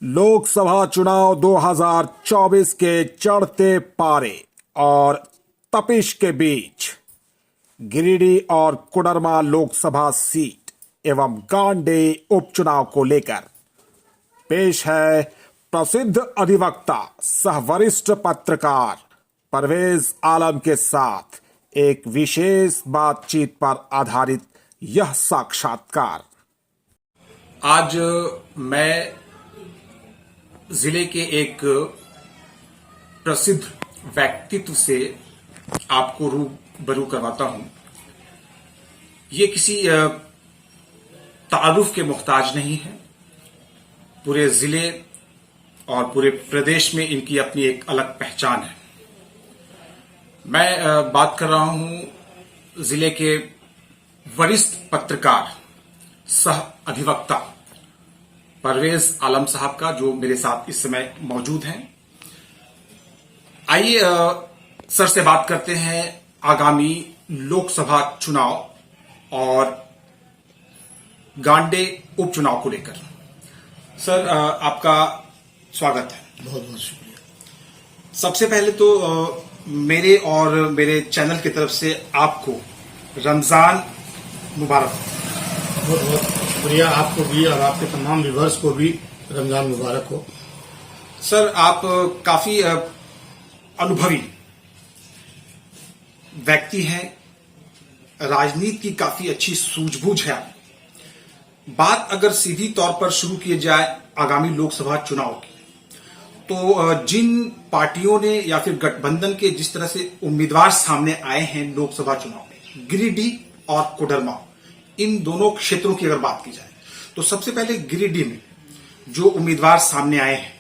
लोकसभा चुनाव 2024 के चढ़ते पारे और तपिश के बीच गिरिडीह और कोडरमा लोकसभा सीट एवं गांडे उपचुनाव को लेकर पेश है प्रसिद्ध अधिवक्ता सह वरिष्ठ पत्रकार परवेज आलम के साथ एक विशेष बातचीत पर आधारित यह साक्षात्कार। आज मैं जिले के एक प्रसिद्ध व्यक्तित्व से आपको रूबरू करवाता हूं। ये किसी तारुफ के मोहताज नहीं है। पूरे जिले और पूरे प्रदेश में इनकी अपनी एक अलग पहचान है। मैं बात कर रहा हूं जिले के वरिष्ठ पत्रकार सह अधिवक्ता परवेज आलम साहब का, जो मेरे साथ इस समय मौजूद हैं। आइए सर से बात करते हैं आगामी लोकसभा चुनाव और गांडे उपचुनाव को लेकर। सर आपका स्वागत है। बहुत बहुत शुक्रिया। सबसे पहले तो मेरे और मेरे चैनल की तरफ से आपको रमजान मुबारक। बहुत बहुत शुक्रिया आपको भी और आपके तमाम व्यूअर्स को भी रमजान मुबारक हो। सर आप काफी अनुभवी व्यक्ति हैं, राजनीति की काफी अच्छी सूझबूझ है। बात अगर सीधी तौर पर शुरू की जाए आगामी लोकसभा चुनाव की, तो जिन पार्टियों ने या फिर गठबंधन के जिस तरह से उम्मीदवार सामने आए हैं लोकसभा चुनाव में, गिरिडीह और कोडरमा, इन दोनों क्षेत्रों की अगर बात की जाए तो सबसे पहले गिरिडीह में जो उम्मीदवार सामने आए हैं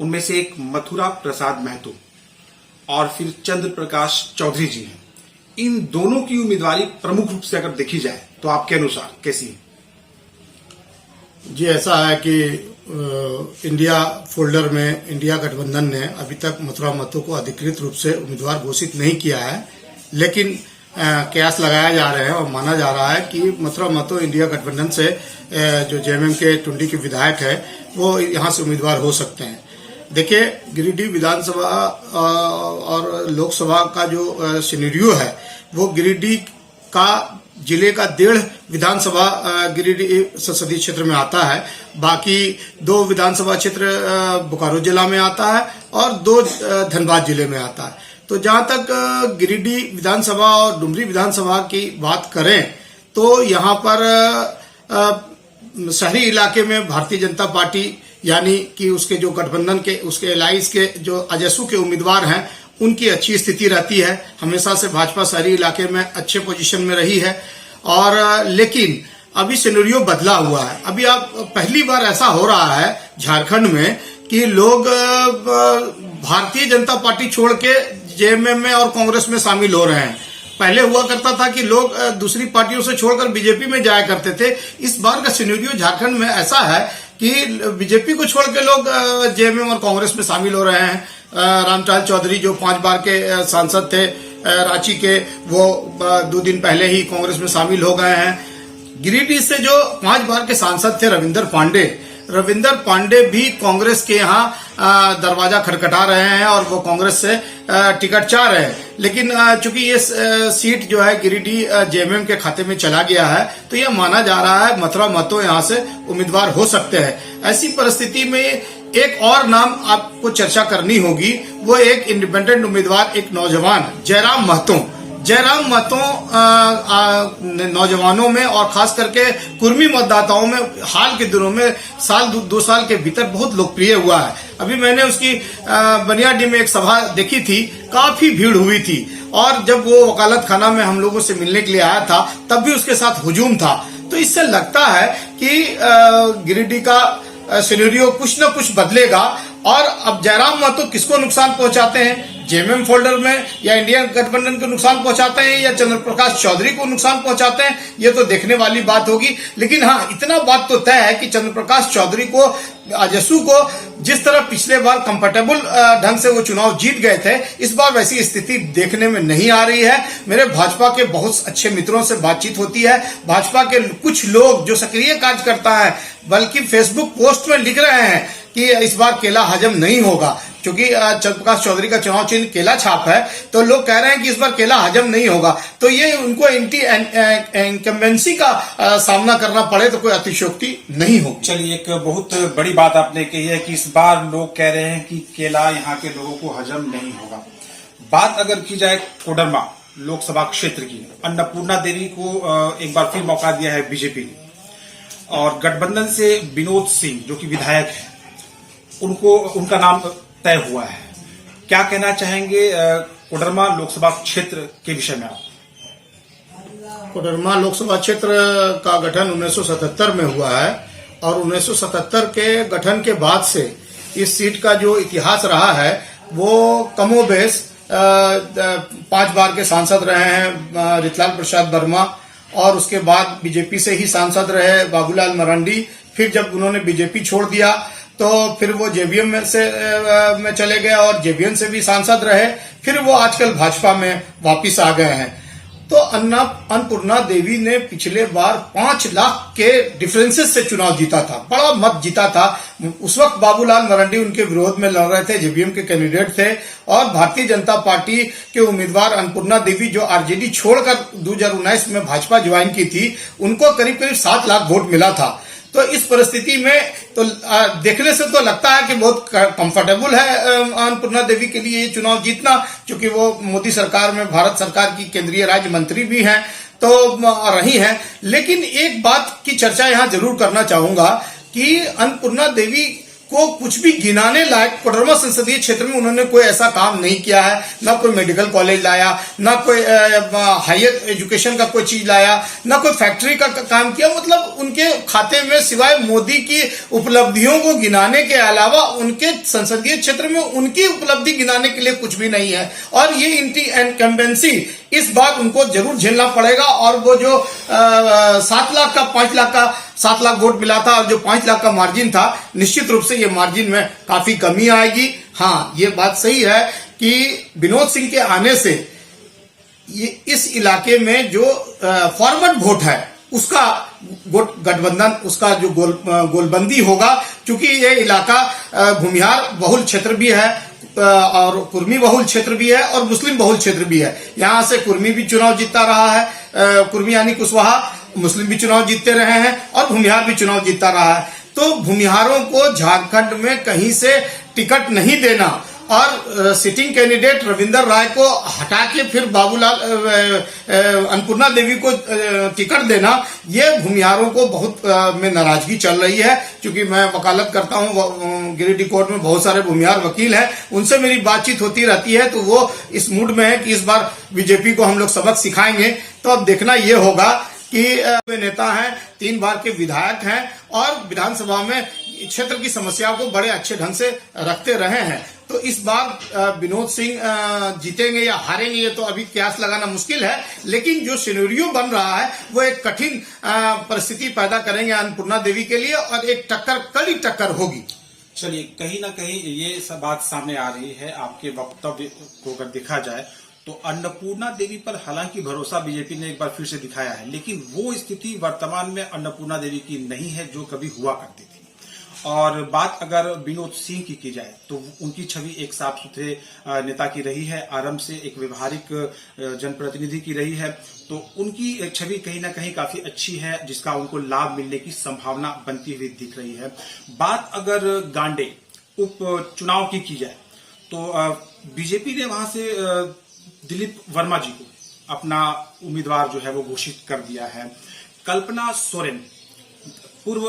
उनमें से एक मथुरा प्रसाद महतो और फिर चंद्र प्रकाश चौधरी जी हैं। इन दोनों की उम्मीदवारी प्रमुख रूप से अगर देखी जाए तो आपके अनुसार कैसी है? जी, ऐसा है कि इंडिया फोल्डर में इंडिया गठबंधन ने अभी तक मथुरा महतो को अधिकृत रूप से उम्मीदवार घोषित नहीं किया है, लेकिन कयास लगाया जा रहे हैं और माना जा रहा है कि मथुरा महतो इंडिया गठबंधन से जो जेएमएम के टुंडी के विधायक है वो यहां से उम्मीदवार हो सकते हैं। देखिए, गिरिडीह विधानसभा और लोकसभा का जो सिनेरियो है वो गिरिडीह का जिले का 1.5 विधानसभा गिरिडीह संसदीय क्षेत्र में आता है। बाकी 2 विधानसभा क्षेत्र बोकारो जिला में आता है और 2 धनबाद जिले में आता है। तो जहां तक गिरिडीह विधानसभा और डुमरी विधानसभा की बात करें तो यहां पर शहरी इलाके में भारतीय जनता पार्टी यानी कि उसके जो गठबंधन के उसके एलाइंस के जो अजसू के उम्मीदवार हैं उनकी अच्छी स्थिति रहती है। हमेशा से भाजपा शहरी इलाके में अच्छे पोजीशन में रही है। और लेकिन अभी सिनेरियो बदला हुआ है। अभी आप पहली बार ऐसा हो रहा है झारखंड में कि लोग भारतीय जनता पार्टी छोड़ के जेएमएम में और कांग्रेस में शामिल हो रहे हैं। पहले हुआ करता था कि लोग दूसरी पार्टियों से छोड़कर बीजेपी में जाया करते थे। इस बार का सिनेरियो झारखंड में ऐसा है कि बीजेपी को छोड़ के लोग जेएमएम और कांग्रेस में शामिल हो रहे हैं। रामचाल चौधरी जो 5 बार के सांसद थे रांची के, वो 2 दिन पहले ही कांग्रेस में शामिल हो गए हैं। गिरिडीह से जो 5 बार के सांसद थे रविंदर पांडे भी कांग्रेस के यहाँ दरवाजा खटखटा रहे हैं और वो कांग्रेस से टिकट चाह रहे हैं। लेकिन चूंकि ये सीट जो है गिरिडीह जेएमएम के खाते में चला गया है तो यह माना जा रहा है मथुरा महतो यहाँ से उम्मीदवार हो सकते हैं। ऐसी परिस्थिति में एक और नाम आपको चर्चा करनी होगी, वो एक इंडिपेंडेंट उम्मीदवार, एक नौजवान जयराम महतो नौजवानों में और खास करके कुर्मी मतदाताओं में हाल के दिनों में 2 साल के भीतर बहुत लोकप्रिय हुआ है। अभी मैंने उसकी बनियाडी में एक सभा देखी थी, काफी भीड़ हुई थी और जब वो वकालत खाना में हम लोगों से मिलने के लिए आया था तब भी उसके साथ हुजूम था। तो इससे लगता है कि गिरिडीह का सिनेरियो कुछ न कुछ बदलेगा। और अब जयराम महतो किसको नुकसान पहुंचाते हैं, जेएमएम फोल्डर में या इंडिया गठबंधन को नुकसान पहुंचाते हैं या चंद्र प्रकाश चौधरी को नुकसान पहुंचाते हैं, ये तो देखने वाली बात होगी। लेकिन हाँ, इतना बात तो तय है कि चंद्र प्रकाश चौधरी को, अजसू को जिस तरह पिछले बार कंफर्टेबल ढंग से वो चुनाव जीत गए थे, इस बार वैसी स्थिति देखने में नहीं आ रही है। मेरे भाजपा के बहुत अच्छे मित्रों से बातचीत होती है। भाजपा के कुछ लोग जो सक्रिय कार्यकर्ता है बल्कि फेसबुक पोस्ट में लिख रहे हैं कि इस बार केला हजम नहीं होगा, क्योंकि चंद्रप्रकाश चौधरी का चुनाव चिन्ह केला छाप है, तो लोग कह रहे हैं कि इस बार केला हजम नहीं होगा, तो ये उनको एंटी इनकम्बेंसी का सामना करना पड़े तो कोई अतिशयोक्ति नहीं हो। चलिए, एक बहुत बड़ी बात आपने कही है कि इस बार लोग कह रहे हैं कि केला यहाँ के लोगों को हजम नहीं होगा। बात अगर की जाए कोडरमा लोकसभा क्षेत्र की, अन्नपूर्णा देवी को एक बार फिर मौका दिया है बीजेपी ने, और गठबंधन से विनोद सिंह जो कि विधायक है, उनका नाम तय हुआ है। क्या कहना चाहेंगे कोडरमा लोकसभा क्षेत्र के विषय में आप? कोडरमा लोकसभा क्षेत्र का गठन 1977 में हुआ है, और 1977 के गठन के बाद से इस सीट का जो इतिहास रहा है वो कमोबेश 5 बार के सांसद रहे हैं रितलाल प्रसाद वर्मा, और उसके बाद बीजेपी से ही सांसद रहे बाबूलाल मरांडी। फिर जब उन्होंने बीजेपी छोड़ दिया तो फिर वो जेवीएम में चले गए और जेवीएम से भी सांसद रहे। फिर वो आजकल भाजपा में वापिस आ गए हैं। तो अन्नपूर्णा देवी ने पिछले बार 5 लाख के डिफरेंसेस से चुनाव जीता था, बड़ा मत जीता था। उस वक्त बाबूलाल मरांडी उनके विरोध में लड़ रहे थे, जेवीएम के कैंडिडेट थे, और भारतीय जनता पार्टी के उम्मीदवार अन्नपूर्णा देवी जो आरजेडी छोड़कर 2019 में भाजपा ज्वाइन की थी, उनको करीब करीब 7 लाख वोट मिला था। तो इस परिस्थिति में तो देखने से तो लगता है कि बहुत कंफर्टेबल है अन्नपूर्णा देवी के लिए ये चुनाव जीतना, क्योंकि वो मोदी सरकार में भारत सरकार की केंद्रीय राज्य मंत्री भी हैं तो रही हैं। लेकिन एक बात की चर्चा यहाँ जरूर करना चाहूंगा कि अन्नपूर्णा देवी को कुछ भी गिनाने लायक कोडरमा संसदीय क्षेत्र में उन्होंने कोई ऐसा काम नहीं किया है। ना कोई मेडिकल कॉलेज लाया, ना कोई हायर एजुकेशन का कोई चीज लाया, ना कोई फैक्ट्री का काम किया। मतलब उनके खाते में सिवाय मोदी की उपलब्धियों को गिनाने के अलावा उनके संसदीय क्षेत्र में उनकी उपलब्धि गिनाने के लिए कुछ भी नहीं है। और ये एंटी इनकम्बेंसी इस बार उनको जरूर झेलना पड़ेगा। और वो जो 7 लाख का 5 लाख का 7 लाख वोट मिला था और जो 5 लाख का मार्जिन था, निश्चित रूप से ये मार्जिन में काफी कमी आएगी। हाँ, ये बात सही है कि विनोद सिंह के आने से ये इस इलाके में जो फॉरवर्ड वोट है उसका गठबंधन, उसका जो गोलबंदी होगा, क्योंकि ये इलाका भूमिहार बहुल क्षेत्र भी है और कुर्मी बहुल क्षेत्र भी है और मुस्लिम बहुल क्षेत्र भी है। यहाँ से कुर्मी भी चुनाव जीतता रहा है, कुर्मी यानी कुशवाहा, मुस्लिम भी चुनाव जीतते रहे हैं और भूमिहार भी चुनाव जीतता रहा है। तो भूमिहारों को झारखंड में कहीं से टिकट नहीं देना और सिटिंग कैंडिडेट रविंदर राय को हटा के फिर बाबूलाल अन्नपूर्णा देवी को टिकट देना, ये भूमिहारों को बहुत में नाराजगी चल रही है। क्योंकि मैं वकालत करता हूँ, गिरिडीह कोर्ट में बहुत सारे भूमिहार वकील हैं, उनसे मेरी बातचीत होती रहती है। तो वो इस मूड में है कि इस बार बीजेपी को हम लोग सबक सिखाएंगे। तो अब देखना ये होगा कि वे नेता हैं, 3 बार के विधायक हैं और विधानसभा में क्षेत्र की समस्याओं को बड़े अच्छे ढंग से रखते रहे हैं। तो इस बार विनोद सिंह जीतेंगे या हारेंगे ये तो अभी कयास लगाना मुश्किल है। लेकिन जो सिनेरियो बन रहा है वो एक कठिन परिस्थिति पैदा करेंगे अन्नपूर्णा देवी के लिए और एक कड़ी टक्कर होगी। चलिए, कहीं ना कहीं ये सब बात सामने आ रही है। आपके वक्तव्य को अगर देखा जाए तो अन्नपूर्णा देवी पर हालांकि भरोसा बीजेपी ने एक बार फिर से दिखाया है, लेकिन वो स्थिति वर्तमान में अन्नपूर्णा देवी की नहीं है जो कभी हुआ करती थी। और बात अगर विनोद सिंह की जाए तो उनकी छवि एक साफ सुथरे नेता की रही है, आरंभ से एक व्यवहारिक जनप्रतिनिधि की रही है। तो उनकी छवि कहीं ना कहीं काफी अच्छी है, जिसका उनको लाभ मिलने की संभावना बनती हुई दिख रही है। बात अगर गांडे उपचुनाव की जाए तो बीजेपी ने वहां से दिलीप वर्मा जी को अपना उम्मीदवार जो है वो घोषित कर दिया है। कल्पना सोरेन, पूर्व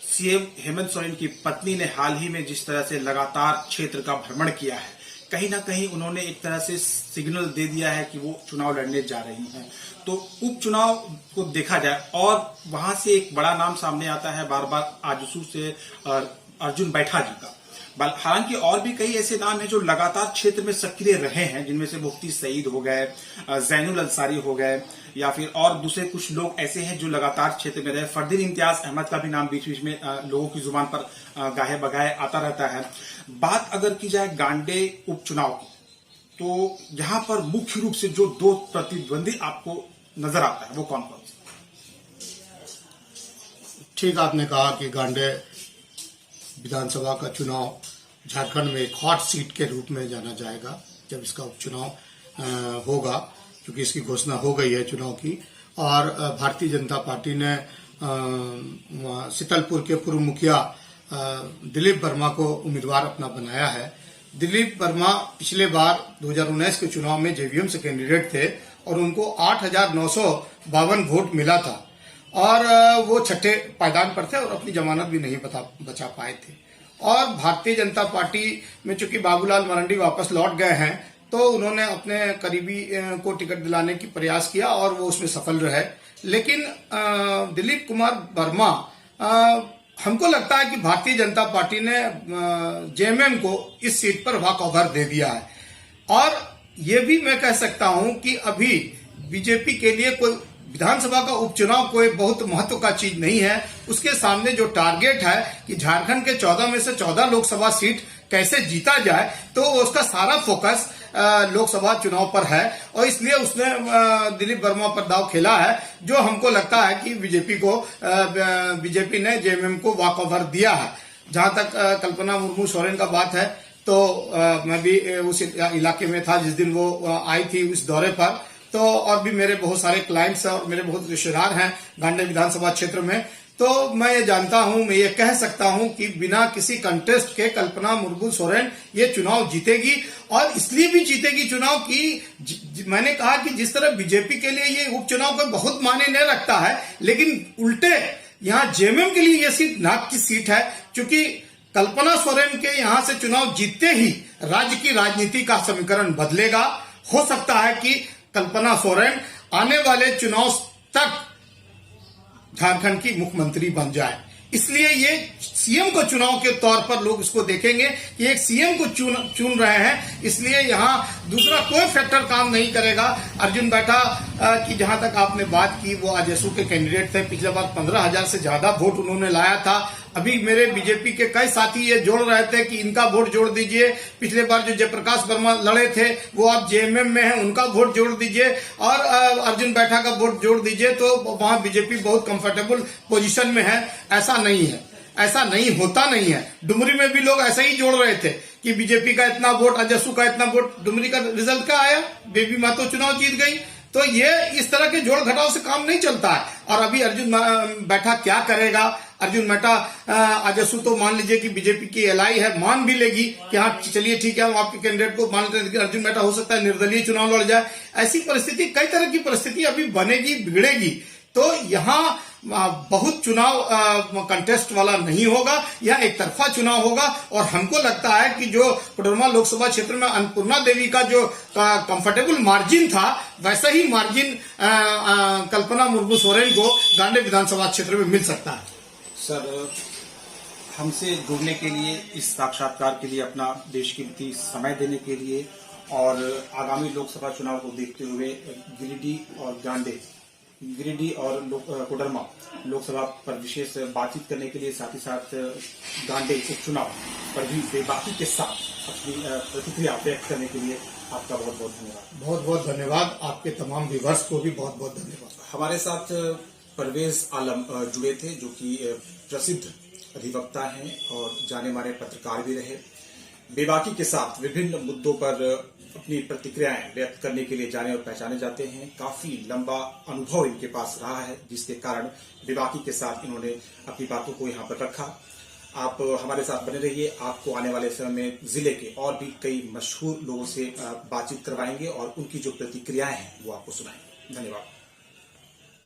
सीएम हेमंत सोरेन की पत्नी, ने हाल ही में जिस तरह से लगातार क्षेत्र का भ्रमण किया है, कहीं ना कहीं उन्होंने एक तरह से सिग्नल दे दिया है कि वो चुनाव लड़ने जा रही हैं। तो उपचुनाव को देखा जाए और वहां से एक बड़ा नाम सामने आता है बार बार आजसू से अर्जुन बैठा जी का। हालांकि और भी कई ऐसे नाम हैं जो लगातार क्षेत्र में सक्रिय रहे हैं, जिनमें से मुफ्ती सईद हो गए, जैनुल अंसारी हो गए, या फिर और दूसरे कुछ लोग ऐसे हैं जो लगातार क्षेत्र में रहे। फरदीन इम्तियाज अहमद का भी नाम बीच बीच में लोगों की जुबान पर गाहे बगाए आता रहता है। बात अगर की जाए गांडे उपचुनाव की, तो यहां पर मुख्य रूप से जो 2 प्रतिद्वंदी आपको नजर आता है वो कौन कौन से? ठीक आपने कहा कि गांडे विधानसभा का चुनाव झारखंड में एक हॉट सीट के रूप में जाना जाएगा जब इसका उपचुनाव होगा, क्योंकि इसकी घोषणा हो गई है चुनाव की। और भारतीय जनता पार्टी ने शीतलपुर के पूर्व मुखिया दिलीप वर्मा को उम्मीदवार अपना बनाया है। दिलीप वर्मा पिछले बार 2019 के चुनाव में जेवीएम से कैंडिडेट थे और उनको 8,952 वोट मिला था और वो छठे पायदान पर थे और अपनी जमानत भी नहीं बचा पाए थे। और भारतीय जनता पार्टी में चूंकि बाबूलाल मरांडी वापस लौट गए हैं तो उन्होंने अपने करीबी को टिकट दिलाने की प्रयास किया और वो उसमें सफल रहे। लेकिन दिलीप कुमार वर्मा, हमको लगता है कि भारतीय जनता पार्टी ने जेएमएम को इस सीट पर वॉक ओवर दे दिया है। और ये भी मैं कह सकता हूं कि अभी बीजेपी के लिए कोई विधानसभा का उपचुनाव कोई बहुत महत्व का चीज नहीं है। उसके सामने जो टारगेट है कि झारखंड के 14 में से 14 लोकसभा सीट कैसे जीता जाए, तो उसका सारा फोकस लोकसभा चुनाव पर है और इसलिए उसने दिलीप वर्मा पर दाव खेला है, जो हमको लगता है कि बीजेपी ने जेएमएम को वॉक ओवर दिया है। जहां तक कल्पना मुर्मू सोरेन का बात है तो मैं भी उस इलाके में था जिस दिन वो आई थी उस दौरे पर। तो और भी मेरे बहुत सारे क्लाइंट्स और मेरे बहुत रिश्तेदार हैं गांधी विधानसभा क्षेत्र में। तो मैं ये जानता हूं, मैं ये कह सकता हूं कि बिना किसी कंटेस्ट के कल्पना मुर्मू सोरेन ये चुनाव जीतेगी। और इसलिए भी जीतेगी चुनाव कि मैंने कहा कि जिस तरह बीजेपी के लिए ये उपचुनाव कोई बहुत मायने नहीं रखता है, लेकिन उल्टे यहाँ जेएमएम के लिए ये सीट नाक की सीट है, क्योंकि कल्पना सोरेन के यहां से चुनाव जीतते ही राज्य की राजनीति का समीकरण बदलेगा। हो सकता है कि कल्पना सोरेन आने वाले चुनाव तक झारखंड की मुख्यमंत्री बन जाए। इसलिए ये सीएम को चुनाव के तौर पर लोग इसको देखेंगे कि एक सीएम को चुन रहे हैं, इसलिए यहाँ दूसरा कोई फैक्टर काम नहीं करेगा। अर्जुन बैठा की जहां तक आपने बात की, वो आजसू के कैंडिडेट थे। पिछले बार 15,000 से ज्यादा वोट उन्होंने लाया था। अभी मेरे बीजेपी के कई साथी ये जोड़ रहे थे कि इनका वोट जोड़ दीजिए, पिछले बार जो जयप्रकाश वर्मा लड़े थे वो अब जेएमएम में है, उनका वोट जोड़ दीजिए और अर्जुन बैठा का वोट जोड़ दीजिए, तो वहां बीजेपी बहुत कंफर्टेबल पोजीशन में है। ऐसा नहीं है, ऐसा नहीं होता नहीं है। डुमरी में भी लोग ऐसे ही जोड़ रहे थे कि बीजेपी का इतना वोट, आजसू का इतना वोट। डुमरी का रिजल्ट क्या आया? बेबी महतो चुनाव जीत गई। तो ये इस तरह के जोड़ घटाव से काम नहीं चलता है। और अभी अर्जुन बैठा क्या करेगा? अर्जुन बैठा आजसू तो मान लीजिए कि बीजेपी की एलआई है, मान भी लेगी कि हाँ चलिए ठीक है हम आपके कैंडिडेट को मान लेते हैं, लेकिन अर्जुन बैठा हो सकता है निर्दलीय चुनाव लड़ जाए। ऐसी परिस्थिति, कई तरह की परिस्थिति अभी बनेगी, बिगड़ेगी। तो यहाँ बहुत चुनाव कंटेस्ट वाला नहीं होगा, यह एक तरफा चुनाव होगा। और हमको लगता है कि जो कोडरमा लोकसभा क्षेत्र में अन्नपूर्णा देवी का जो कंफर्टेबल मार्जिन था, वैसा ही मार्जिन कल्पना मुर्मू सोरेन को गांधी विधानसभा क्षेत्र में मिल सकता है। सर, हमसे जुड़ने के लिए, इस साक्षात्कार के लिए, अपना देश कीमती समय देने के लिए और आगामी लोकसभा चुनाव को देखते हुए गिरिडीह और कोडरमा लोकसभा पर विशेष बातचीत करने के लिए, साथ ही साथ गांधी उपचुनाव पर भी बेबाकी के साथ अपनी प्रतिक्रिया व्यक्त करने के लिए आपका बहुत बहुत धन्यवाद। बहुत बहुत धन्यवाद। आपके तमाम व्यूअर्स को भी बहुत बहुत धन्यवाद। हमारे साथ परवेज आलम जुड़े थे, जो कि प्रसिद्ध अधिवक्ता हैं और जाने माने पत्रकार भी रहे। बेबाकी के साथ विभिन्न मुद्दों पर अपनी प्रतिक्रियाएं व्यक्त करने के लिए जाने और पहचाने जाते हैं। काफी लंबा अनुभव इनके पास रहा है, जिसके कारण बेबाकी के साथ इन्होंने अपनी बातों को यहाँ पर रखा। आप हमारे साथ बने रहिए। आपको आने वाले समय में जिले के और भी कई मशहूर लोगों से बातचीत करवाएंगे और उनकी जो प्रतिक्रियाएं हैं वो आपको सुनाएंगे। धन्यवाद।